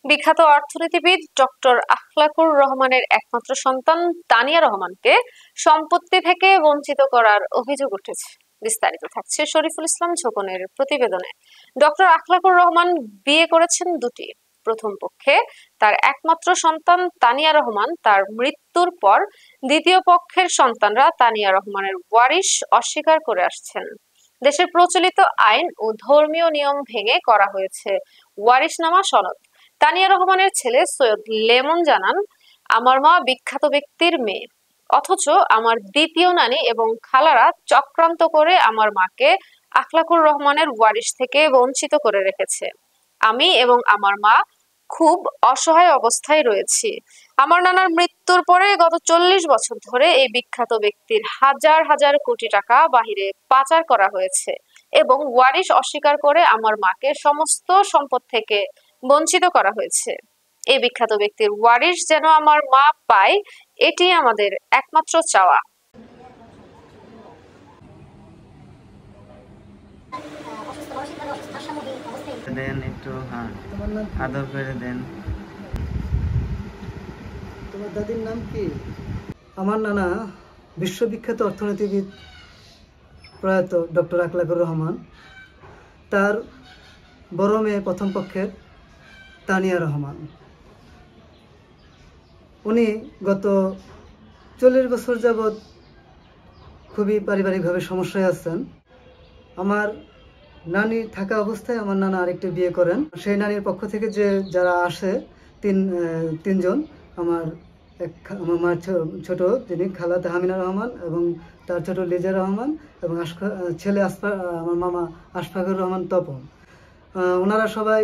বিখ্যাত অর্থনীতিবিদ ডক্টর আখলাকুর রহমানের একমাত্র সন্তান তানিয়া রহমানকে সম্পত্তি থেকে বঞ্চিত করার অভিযোগ উঠেছে। বিস্তারিত থাকছে শরীফুল ইসলাম ঝোকনের প্রতিবেদনে। ডক্টর আখলাকুর রহমান বিয়ে করেছেন দুটি। প্রথম পক্ষে তার একমাত্র সন্তান তানিয়া রহমান, তার মৃত্যুর পর দ্বিতীয় পক্ষের সন্তানরা তানিয়া রহমানের ওয়ারিশ অস্বীকার করে আসছেন। দেশের প্রচলিত আইন ও ধর্মীয় নিয়ম ভেঙে করা হয়েছে ওয়ারিশনামা সনদ। তানিয়া রহমানের ছেলে সৈয়দ লেমন জানান, আমার মা বিখ্যাত ব্যক্তির মেয়ে, অথচ আমার দ্বিতীয় নানী এবং খালারা চক্রান্ত করে আমার মাকে আখলাকুর রহমানের ওয়ারিশ থেকে বঞ্চিত করে রেখেছে। আমি এবং আমার মা খুব অসহায় অবস্থায় রয়েছি। আমার নানার মৃত্যুর পরে গত 40 বছর ধরে এই বিখ্যাত ব্যক্তির হাজার হাজার কোটি টাকা বাহিরে পাচার করা হয়েছে এবং ওয়ারিশ অস্বীকার করে আমার মাকে সমস্ত সম্পদ থেকে বঞ্চিত করা হয়েছে। এই বিখ্যাত ব্যক্তির ওয়ারিশ যেন আমার মা পায়, এটি আমাদের একমাত্র চাওয়া। দেন একটু, হ্যাঁ, আদর করে দেন। তোমার দাদির নাম কি? আমার নানা বিশ্ববিখ্যাত অর্থনীতিবিদ প্রয়াত ডক্টর আখলাকুর রহমান, তার বড় মেয়ে প্রথম পক্ষের তানিয়া রহমান। উনি গত 40 বছর যাবৎ খুবই পারিবারিকভাবে সমস্যায় আছেন। আমার নানি থাকা অবস্থায় আমার নানা আরেকটি বিয়ে করেন। সেই নানির পক্ষ থেকে যারা আসে তিনজন, আমার মার ছোট যিনি খালা তাহমিনা রহমান এবং তার ছোট লিজা রহমান এবং ছেলে আমার মামা আশফাকুর রহমান তপন। ওনারা সবাই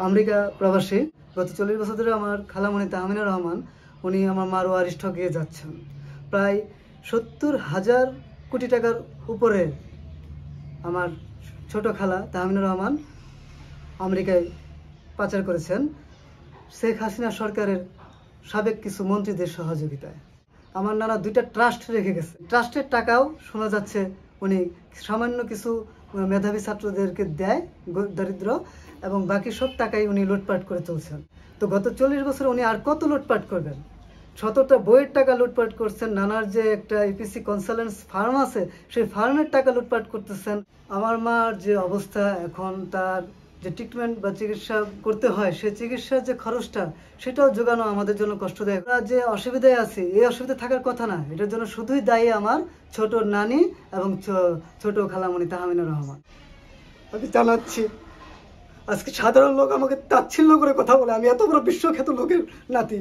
আমেরিকা প্রবাসী। গত 40 বছর ধরে আমার খালামণি তাহমিনা রহমান উনি আমার মার ওয়ারিশ ঠকিয়ে যাচ্ছেন। প্রায় 70,000 কোটি টাকার উপরে আমার ছোট খালা তাহমিনা রহমান আমেরিকায় পাচার করেছেন শেখ হাসিনা সরকারের সাবেক কিছু মন্ত্রীদের সহযোগিতায়। আমার নানা 2টা ট্রাস্ট রেখে গেছে। ট্রাস্টের টাকাও শোনা যাচ্ছে উনি সামান্য কিছু মেধাবী ছাত্রদেরকে দেয়, দরিদ্র, এবং বাকি সব টাকাই উনি লুটপাট করে চলছেন। তো গত 40 বছর উনি আর কত লুটপাট করবেন? 17টা বইয়ের টাকা লুটপাট করছেন। নানার যে একটা ইপিসি কনসালটেন্স ফার্ম আছে, সেই ফার্মের টাকা লুটপাট করতেছেন। আমার মার যে অবস্থা এখন, তার যে ট্রিটমেন্ট বা চিকিৎসা করতে হয়, সেই চিকিৎসার যে খরচটা, সেটাও যোগানো আমাদের জন্য কষ্টদায়ক। আমরা যে অসুবিধায় আছি, এই অসুবিধা থাকার কথা না। এটার জন্য শুধুই দায়ী আমার ছোট নানি এবং ছোট খালামণি তাহমিনা রহমান। আমি জানাচ্ছি, আজকে সাধারণ লোক আমাকে তাচ্ছিল্য করে কথা বলে। আমি এত বড় বিশ্বখ্যাত লোকের নাতি।